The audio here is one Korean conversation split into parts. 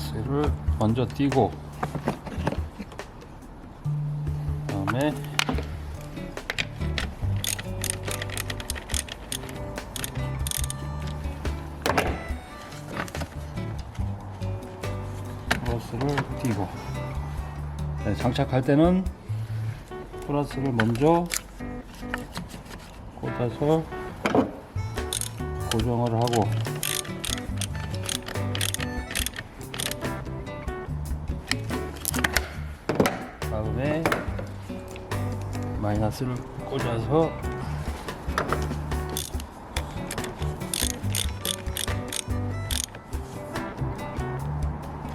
플러스를 먼저 띄고 그다음에 플러스를 띄고, 네, 장착할 때는 플러스를 먼저 꽂아서 고정을 하고, 다음에 마이너스를 꽂아서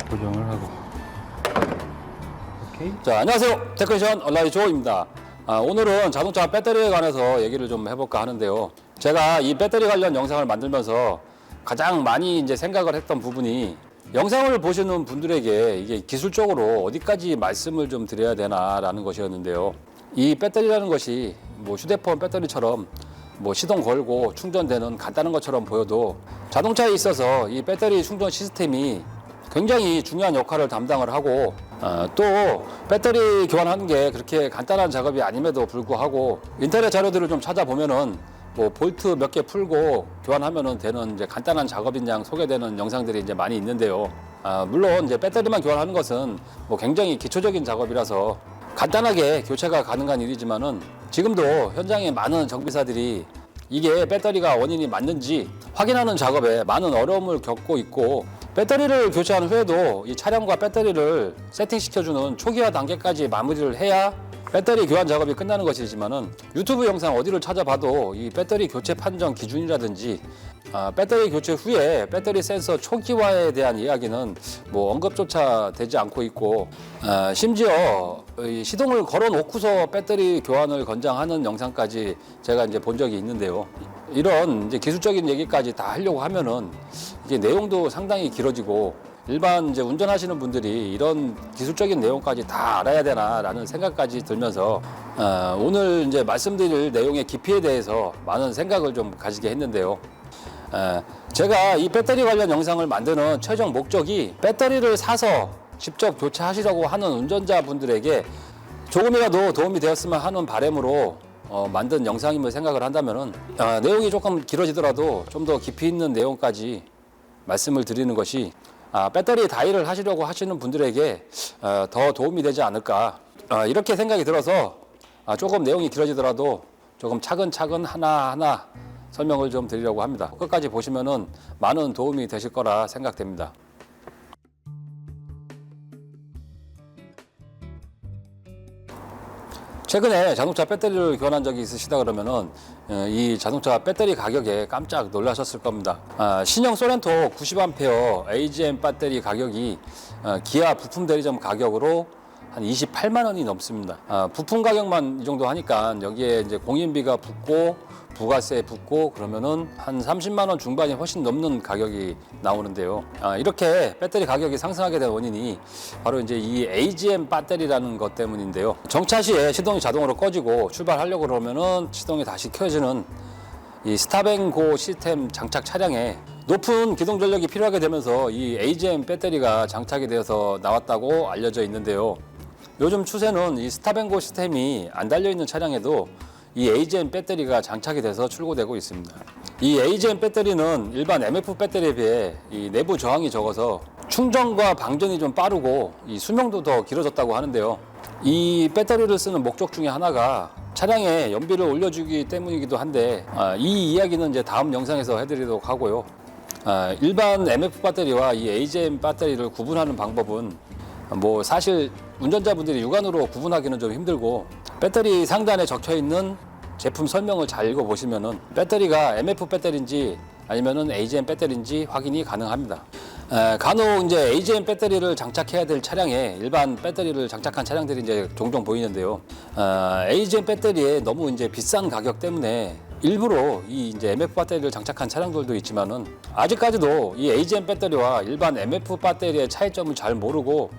고정을 하고. 오케이. 자, 안녕하세요. 테크니션 얼라이 조입니다. 오늘은 자동차 배터리에 관해서 얘기를 좀 해볼까 하는데요. 제가 이 배터리 관련 영상을 만들면서 가장 많이 이제 생각을 했던 부분이, 영상을 보시는 분들에게 이게 기술적으로 어디까지 말씀을 좀 드려야 되나라는 것이었는데요. 이 배터리라는 것이 뭐 휴대폰 배터리처럼 뭐 시동 걸고 충전되는 간단한 것처럼 보여도, 자동차에 있어서 이 배터리 충전 시스템이 굉장히 중요한 역할을 담당을 하고, 또 배터리 교환하는 게 그렇게 간단한 작업이 아님에도 불구하고 인터넷 자료들을 좀 찾아보면은 뭐 볼트 몇 개 풀고 교환하면은 되는 이제 간단한 작업인 양 소개되는 영상들이 이제 많이 있는데요. 물론 이제 배터리만 교환하는 것은 뭐 굉장히 기초적인 작업이라서 간단하게 교체가 가능한 일이지만은, 지금도 현장에 많은 정비사들이 이게 배터리가 원인이 맞는지 확인하는 작업에 많은 어려움을 겪고 있고, 배터리를 교체한 후에도 이 차량과 배터리를 세팅시켜주는 초기화 단계까지 마무리를 해야 배터리 교환 작업이 끝나는 것이지만은, 유튜브 영상 어디를 찾아봐도 이 배터리 교체 판정 기준이라든지 배터리 교체 후에 배터리 센서 초기화에 대한 이야기는 뭐 언급조차 되지 않고 있고, 심지어 이 시동을 걸어 놓고서 배터리 교환을 권장하는 영상까지 제가 이제 본 적이 있는데요. 이런 이제 기술적인 얘기까지 다 하려고 하면은 이게 내용도 상당히 길어지고, 일반 이제 운전하시는 분들이 이런 기술적인 내용까지 다 알아야 되나라는 생각까지 들면서, 오늘 이제 말씀드릴 내용의 깊이에 대해서 많은 생각을 좀 가지게 했는데요. 제가 이 배터리 관련 영상을 만드는 최종 목적이, 배터리를 사서 직접 교체하시려고 하는 운전자분들에게 조금이라도 도움이 되었으면 하는 바람으로 만든 영상임을 생각을 한다면은, 내용이 조금 길어지더라도 좀 더 깊이 있는 내용까지 말씀을 드리는 것이, 배터리 다이를 하시려고 하시는 분들에게 더 도움이 되지 않을까, 이렇게 생각이 들어서 조금 내용이 길어지더라도 조금 차근차근 하나하나 설명을 좀 드리려고 합니다. 끝까지 보시면은 많은 도움이 되실 거라 생각됩니다. 최근에 자동차 배터리를 교환한 적이 있으시다 그러면은 이 자동차 배터리 가격에 깜짝 놀라셨을 겁니다. 신형 소렌토 90A AGM 배터리 가격이 기아 부품 대리점 가격으로 한 28만 원이 넘습니다. 부품 가격만 이 정도 하니까 여기에 이제 공인비가 붙고 부가세 붙고 그러면은 한 30만 원 중반이 훨씬 넘는 가격이 나오는데요. 이렇게 배터리 가격이 상승하게 된 원인이 바로 이제 이 AGM 배터리라는 것 때문인데요. 정차 시에 시동이 자동으로 꺼지고 출발하려고 그러면은 시동이 다시 켜지는 이 스탑앤고 시스템 장착 차량에 높은 기동 전력이 필요하게 되면서 이 AGM 배터리가 장착이 되어서 나왔다고 알려져 있는데요. 요즘 추세는 이 스탑앤고 시스템이 안 달려있는 차량에도 이 AGM 배터리가 장착이 돼서 출고되고 있습니다. 이 AGM 배터리는 일반 MF 배터리에 비해 이 내부 저항이 적어서 충전과 방전이 좀 빠르고 이 수명도 더 길어졌다고 하는데요. 이 배터리를 쓰는 목적 중에 하나가 차량에 연비를 올려주기 때문이기도 한데, 이 이야기는 이제 다음 영상에서 해드리도록 하고요. 일반 MF 배터리와 이 AGM 배터리를 구분하는 방법은 뭐 사실 운전자분들이 육안으로 구분하기는 좀 힘들고, 배터리 상단에 적혀 있는 제품 설명을 잘 읽어보시면은 배터리가 MF 배터리인지 아니면은 AGM 배터리인지 확인이 가능합니다. 간혹 이제 AGM 배터리를 장착해야 될 차량에 일반 배터리를 장착한 차량들이 이제 종종 보이는데요. AGM 배터리에 너무 이제 비싼 가격 때문에 일부러 이 이제 MF 배터리를 장착한 차량들도 있지만은, 아직까지도 이 AGM 배터리와 일반 MF 배터리의 차이점을 잘 모르고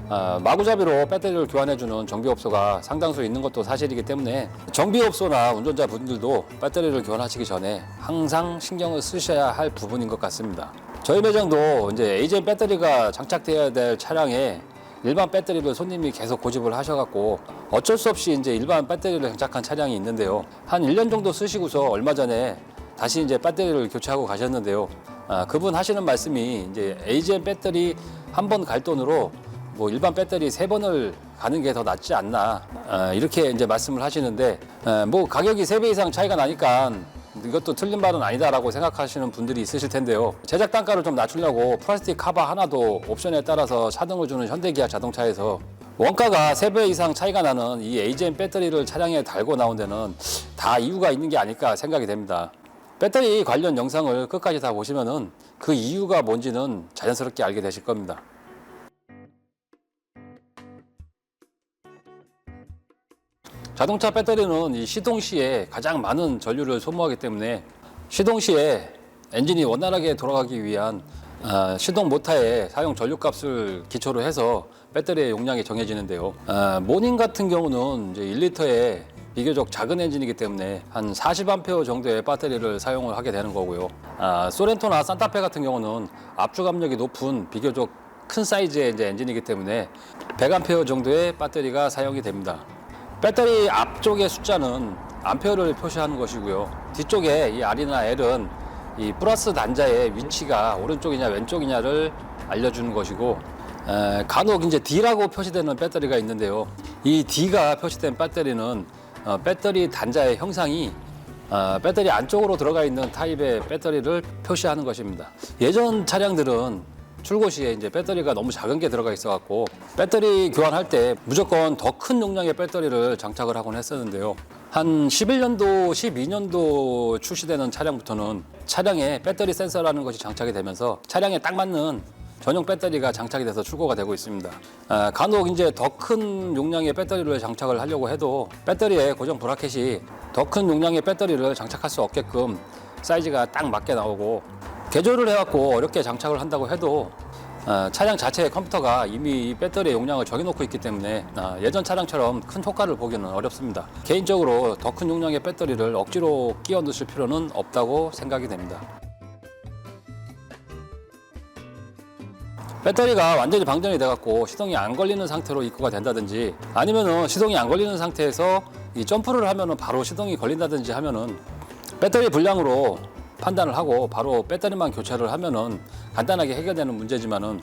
마구잡이로 배터리를 교환해주는 정비업소가 상당수 있는 것도 사실이기 때문에, 정비업소나 운전자분들도 배터리를 교환하시기 전에 항상 신경을 쓰셔야 할 부분인 것 같습니다. 저희 매장도 이제 AGM 배터리가 장착되어야 될 차량에 일반 배터리를 손님이 계속 고집을 하셔갖고 어쩔 수 없이 이제 일반 배터리를 장착한 차량이 있는데요. 한 1년 정도 쓰시고서 얼마 전에 다시 이제 배터리를 교체하고 가셨는데요. 그분 하시는 말씀이 이제 AGM 배터리 한 번 갈 돈으로 뭐 일반 배터리 3번을 가는 게 더 낫지 않나 이렇게 이제 말씀을 하시는데 뭐 가격이 3배 이상 차이가 나니까 이것도 틀린 말은 아니다라고 생각하시는 분들이 있으실 텐데요. 제작 단가를 좀 낮추려고 플라스틱 카바 하나도 옵션에 따라서 차등을 주는 현대기아 자동차에서 원가가 3배 이상 차이가 나는 이 AGM 배터리를 차량에 달고 나온 데는 다 이유가 있는 게 아닐까 생각이 됩니다. 배터리 관련 영상을 끝까지 다 보시면은 그 이유가 뭔지는 자연스럽게 알게 되실 겁니다. 자동차 배터리는 이 시동 시에 가장 많은 전류를 소모하기 때문에 시동 시에 엔진이 원활하게 돌아가기 위한 시동 모터의 사용 전류값을 기초로 해서 배터리의 용량이 정해지는데요. 모닝 같은 경우는 이제 1리터의 비교적 작은 엔진이기 때문에 한 40A 정도의 배터리를 사용을 하게 되는 거고요. 소렌토나 산타페 같은 경우는 압축 압력이 높은 비교적 큰 사이즈의 이제 엔진이기 때문에 100A 정도의 배터리가 사용이 됩니다. 배터리 앞쪽의 숫자는 암페어를 표시하는 것이고요. 뒤쪽에 이 R이나 L은 이 플러스 단자의 위치가 오른쪽이냐 왼쪽이냐를 알려주는 것이고, 간혹 이제 D라고 표시되는 배터리가 있는데요. 이 D가 표시된 배터리는 배터리 단자의 형상이 배터리 안쪽으로 들어가 있는 타입의 배터리를 표시하는 것입니다. 예전 차량들은 출고 시에 이제 배터리가 너무 작은 게 들어가 있어 갖고 배터리 교환할 때 무조건 더 큰 용량의 배터리를 장착을 하곤 했었는데요. 한 11년도, 12년도 출시되는 차량부터는 차량에 배터리 센서라는 것이 장착이 되면서 차량에 딱 맞는 전용 배터리가 장착이 돼서 출고가 되고 있습니다. 간혹 이제 더 큰 용량의 배터리를 장착을 하려고 해도 배터리에 고정 브라켓이 더 큰 용량의 배터리를 장착할 수 없게끔 사이즈가 딱 맞게 나오고, 개조를 해갖고 어렵게 장착을 한다고 해도 차량 자체의 컴퓨터가 이미 이 배터리의 용량을 정해놓고 있기 때문에 예전 차량처럼 큰 효과를 보기는 어렵습니다. 개인적으로 더 큰 용량의 배터리를 억지로 끼워 넣으실 필요는 없다고 생각이 됩니다. 배터리가 완전히 방전이 돼갖고 시동이 안 걸리는 상태로 입고가 된다든지, 아니면은 시동이 안 걸리는 상태에서 이 점프를 하면은 바로 시동이 걸린다든지 하면은 배터리 불량으로 판단을 하고 바로 배터리만 교체를 하면은 간단하게 해결되는 문제지만은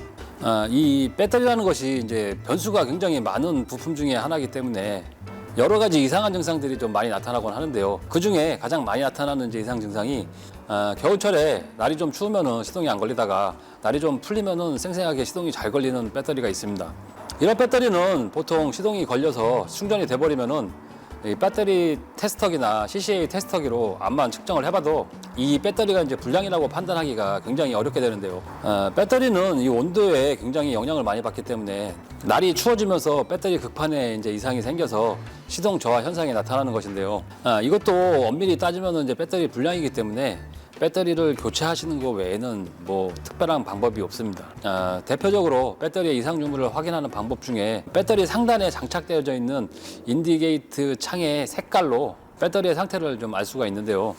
이 배터리라는 것이 이제 변수가 굉장히 많은 부품 중에 하나이기 때문에 여러 가지 이상한 증상들이 좀 많이 나타나곤 하는데요. 그 중에 가장 많이 나타나는 이제 이상 증상이 겨울철에 날이 좀 추우면은 시동이 안 걸리다가 날이 좀 풀리면은 생생하게 시동이 잘 걸리는 배터리가 있습니다. 이런 배터리는 보통 시동이 걸려서 충전이 돼 버리면은 이 배터리 테스터기나 CCA 테스터기로 암만 측정을 해봐도 이 배터리가 이제 불량이라고 판단하기가 굉장히 어렵게 되는데요. 배터리는 이 온도에 굉장히 영향을 많이 받기 때문에 날이 추워지면서 배터리 극판에 이제 이상이 생겨서 시동 저하 현상이 나타나는 것인데요. 이것도 엄밀히 따지면 이제 배터리 불량이기 때문에 배터리를 교체하시는 것 외에는 뭐 특별한 방법이 없습니다. 대표적으로 배터리의 이상 유무를 확인하는 방법 중에 배터리 상단에 장착되어져 있는 인디게이트 창의 색깔로 배터리의 상태를 좀 알 수가 있는데요.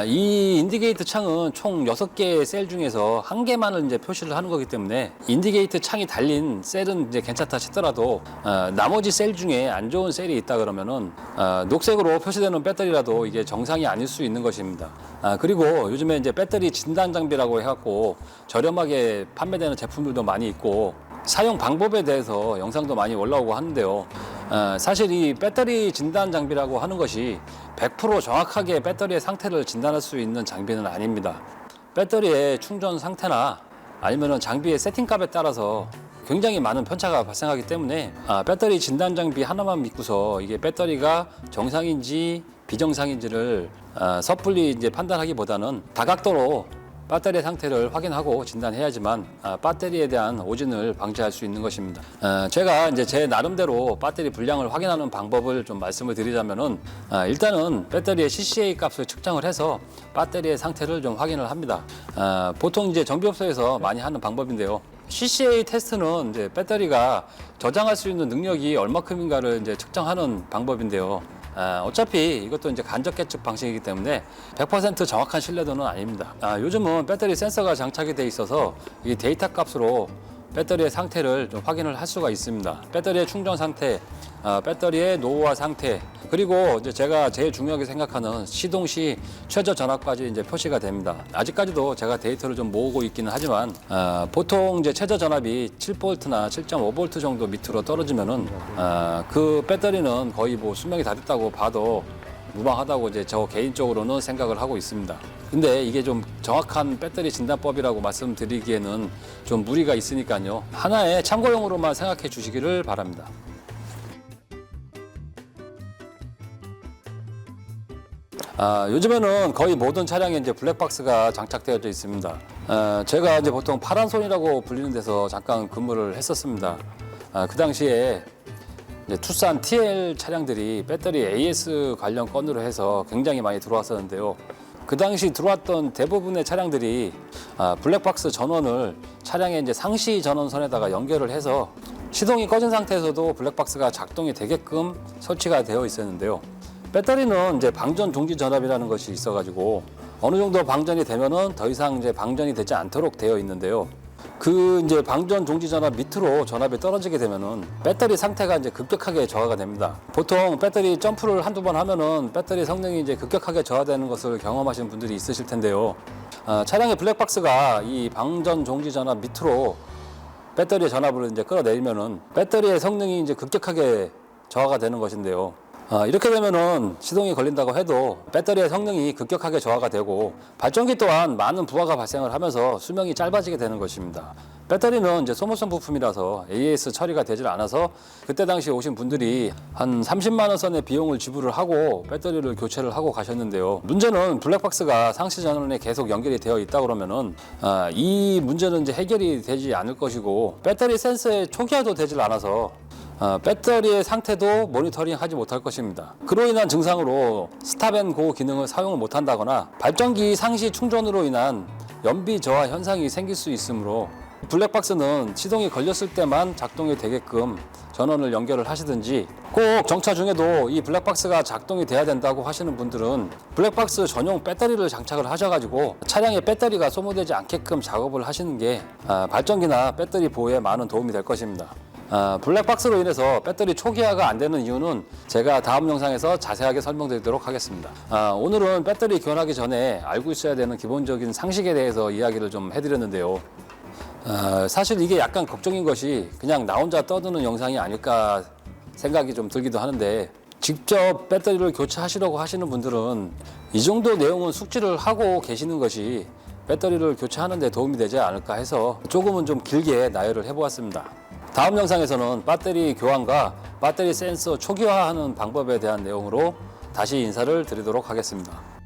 이 인디게이트 창은 총 6개의 셀 중에서 1개만을 이제 표시를 하는 거기 때문에 인디게이트 창이 달린 셀은 이제 괜찮다 치더라도 나머지 셀 중에 안 좋은 셀이 있다 그러면은 녹색으로 표시되는 배터리라도 이게 정상이 아닐 수 있는 것입니다. 그리고 요즘에 이제 배터리 진단 장비라고 해갖고 저렴하게 판매되는 제품들도 많이 있고 사용 방법에 대해서 영상도 많이 올라오고 하는데요. 사실 이 배터리 진단 장비라고 하는 것이 100% 정확하게 배터리의 상태를 진단할 수 있는 장비는 아닙니다. 배터리의 충전 상태나 아니면 장비의 세팅값에 따라서 굉장히 많은 편차가 발생하기 때문에 배터리 진단 장비 하나만 믿고서 이게 배터리가 정상인지 비정상인지를 섣불리 이제 판단하기보다는 다각도로 배터리 상태를 확인하고 진단해야지만 배터리에 대한 오진을 방지할 수 있는 것입니다. 제가 이제 제 나름대로 배터리 불량을 확인하는 방법을 좀 말씀을 드리자면은 일단은 배터리의 CCA 값을 측정을 해서 배터리의 상태를 좀 확인을 합니다. 보통 이제 정비업소에서 많이 하는 방법인데요. CCA 테스트는 이제 배터리가 저장할 수 있는 능력이 얼마큼인가를 이제 측정하는 방법인데요. 어차피 이것도 이제 간접 계측 방식이기 때문에 100% 정확한 신뢰도는 아닙니다. 요즘은 배터리 센서가 장착이 돼 있어서 이 데이터 값으로 배터리의 상태를 좀 확인을 할 수가 있습니다. 배터리의 충전 상태, 배터리의 노후화 상태, 그리고 이제 제가 제일 중요하게 생각하는 시동 시 최저 전압까지 이제 표시가 됩니다. 아직까지도 제가 데이터를 좀 모으고 있기는 하지만 보통 이제 최저 전압이 7V나 7.5V 정도 밑으로 떨어지면은 그 배터리는 거의 뭐 수명이 다 됐다고 봐도 무방하다고 이제 저 개인적으로는 생각을 하고 있습니다. 근데 이게 좀 정확한 배터리 진단법이라고 말씀드리기에는 좀 무리가 있으니까요. 하나의 참고용으로만 생각해 주시기를 바랍니다. 요즘에는 거의 모든 차량에 이제 블랙박스가 장착되어져 있습니다. 제가 이제 보통 파란손이라고 불리는 데서 잠깐 근무를 했었습니다. 그 당시에 이제 투싼 TL 차량들이 배터리 AS 관련 건으로 해서 굉장히 많이 들어왔었는데요. 그 당시 들어왔던 대부분의 차량들이 블랙박스 전원을 차량의 이제 상시 전원선에다가 연결을 해서 시동이 꺼진 상태에서도 블랙박스가 작동이 되게끔 설치가 되어 있었는데요. 배터리는 이제 방전 종지 전압이라는 것이 있어가지고 어느 정도 방전이 되면은 더 이상 이제 방전이 되지 않도록 되어 있는데요. 그 이제 방전 종지 전압 밑으로 전압이 떨어지게 되면은 배터리 상태가 이제 급격하게 저하가 됩니다. 보통 배터리 점프를 한두 번 하면은 배터리 성능이 이제 급격하게 저하되는 것을 경험하시는 분들이 있으실 텐데요. 차량의 블랙박스가 이 방전 종지 전압 밑으로 배터리의 전압을 이제 끌어내리면은 배터리의 성능이 이제 급격하게 저하가 되는 것인데요. 이렇게 되면은 시동이 걸린다고 해도 배터리의 성능이 급격하게 저하가 되고 발전기 또한 많은 부하가 발생을 하면서 수명이 짧아지게 되는 것입니다. 배터리는 이제 소모성 부품이라서 AS 처리가 되질 않아서 그때 당시 오신 분들이 한 30만 원 선의 비용을 지불을 하고 배터리를 교체를 하고 가셨는데요. 문제는 블랙박스가 상시 전원에 계속 연결이 되어 있다 그러면은 이 문제는 이제 해결이 되지 않을 것이고 배터리 센서의 초기화도 되질 않아서 배터리의 상태도 모니터링 하지 못할 것입니다. 그로 인한 증상으로 스탑앤고 기능을 사용을 못한다거나 발전기 상시 충전으로 인한 연비 저하 현상이 생길 수 있으므로 블랙박스는 시동이 걸렸을 때만 작동이 되게끔 전원을 연결을 하시든지 꼭 정차 중에도 이 블랙박스가 작동이 돼야 된다고 하시는 분들은 블랙박스 전용 배터리를 장착을 하셔가지고 차량의 배터리가 소모되지 않게끔 작업을 하시는 게 발전기나 배터리 보호에 많은 도움이 될 것입니다. 블랙박스로 인해서 배터리 초기화가 안 되는 이유는 제가 다음 영상에서 자세하게 설명드리도록 하겠습니다. 오늘은 배터리 교환하기 전에 알고 있어야 되는 기본적인 상식에 대해서 이야기를 좀 해드렸는데요. 사실 이게 약간 걱정인 것이 그냥 나 혼자 떠드는 영상이 아닐까 생각이 좀 들기도 하는데 직접 배터리를 교체하시려고 하시는 분들은 이 정도 내용은 숙지를 하고 계시는 것이 배터리를 교체하는 데 도움이 되지 않을까 해서 조금은 좀 길게 나열을 해보았습니다. 다음 영상에서는 배터리 교환과 배터리 센서 초기화하는 방법에 대한 내용으로 다시 인사를 드리도록 하겠습니다.